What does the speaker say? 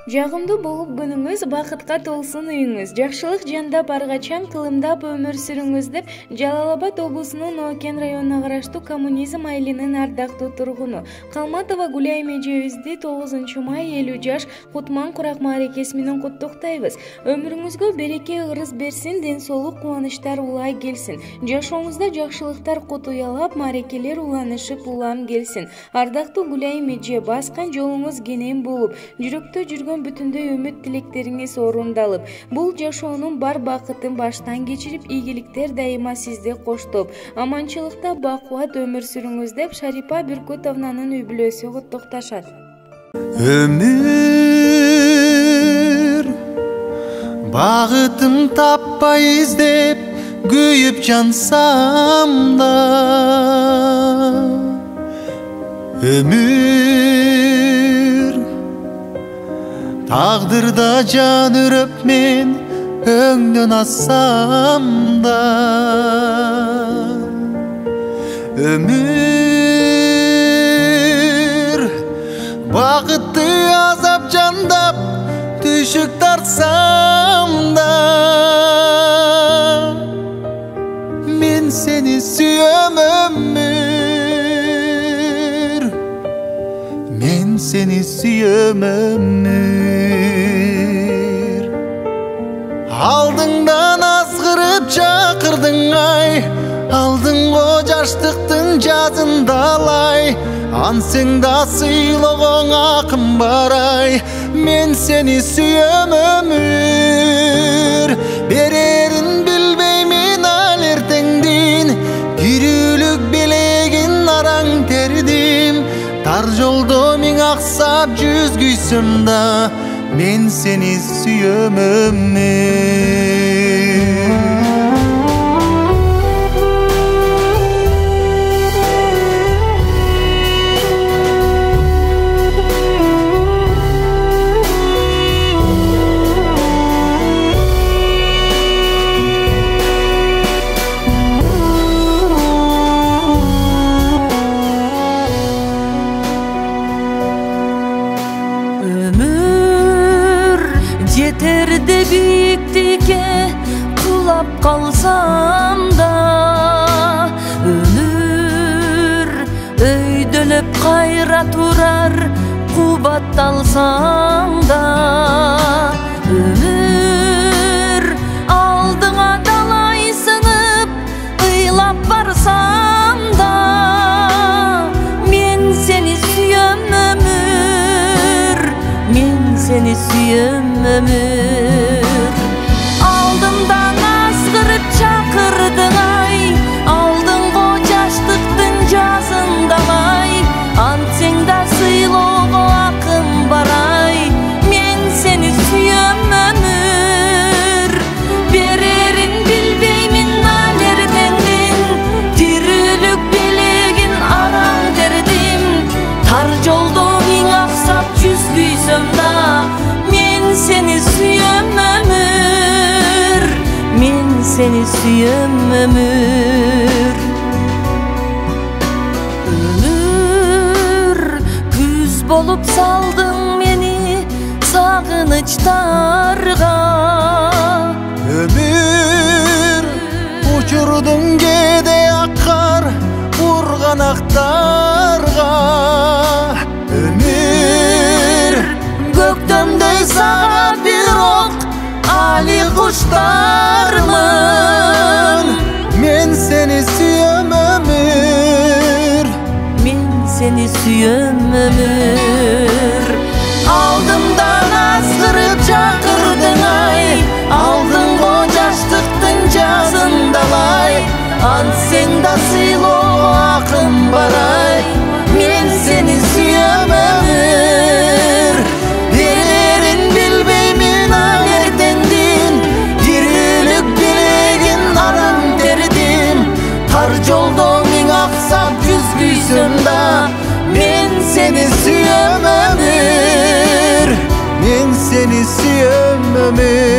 Жагымдуу болуп күнүңүз, бакытка толсун үйүңүз, жакшылык жандап аргачан кылымдап өмүр сүрүңүз деп Жалал-Абад облусунун Оокен районуна караштуу Коммунизм айылынын ардактуу тургуну Калматова Гүлай эжебизди 9 май 50 жаш Кутман курак мааракеси менен куттуктайбыз. Өмүрүңүзгө береке ырыс берсин, ден соолук, кубанычтар улай келсин. Жашооңузда жакшылыктар кут уялап, мааракелер уланышып улам келсин. Ардактуу Гүлай эже, баскан жолуңуз кенен болуп, жүрөктө жүргөн бүтүндөй үмүт тилектериңиз орундалып, бул жашоонун бар бакытын баштан кечирип, ийгиликтер дайыма сизди коштоп, аманчылыкта бакубат өмүр сүрүңүз деп Шарипа Бүркүтовнанын үй бүлөсү куттукташат. Өмүр багытын таппай издеп күйүп жансам да, өмүр тагдырда жан үрөп мен өңдөн ассам да, өмүр бакытты азап жандап түшүк тартсам да, мен сени сүйөм өмүр, мен сени сүйөм өмүр. Алдыңдан азгырып чакырдың ай, алдыңго жаштыктын жазын далай, ансең да сыйлогоң акым бар ай, мен сени сүйөм өмүр. Берерин билбеймин ал эртеңдин, тирүүлүк белегин араң тердим, тар жолдо миң аксап жүз күйсөм да, мен сени сүйөм өмүр. Yeterdi büyüktükке kulap kalsam da, ömür öydölüp kayra turar kubat alsam da, ömür aldığına dalay sınıp ıylap varsam da, men seni süyöm ömür, men seni süyöm ömür. Aldımdan asgırıp çakırdın ay, aldıngo jaştıktın жазындалай, антсең да сыйлоого акым бар ай, мен сени сүйөм өмүр. Берерин билбеймин ал эртеңдин, тирүүлүк белегин араң тердим, тар жолдо миң аксап жүз күйсөм да, мен seni suyum ömür, men seni suyum ömür. Ömür güz bolup saldın meni sagınıçlarga, Ömür uçurdun gede akar urganaktarga, ömür gökdöndey sağa bir ok ali kuşlarmın, men seni suyöm ömür, men seni suyöm ömür. Aldımdan azgırıp çakırdın ay, aldıngo jaştıktın жазындалай, ансең да сыйлоого акым бар ай, мен сени сүйөм өмүр. Берерин билбеймин ал эртеңдин, тирүүлүк белегин араң тердим, тар жолдо миң аксап жүз күйсөм да, мен seni suyöm ömür, men seni suyöm ömür.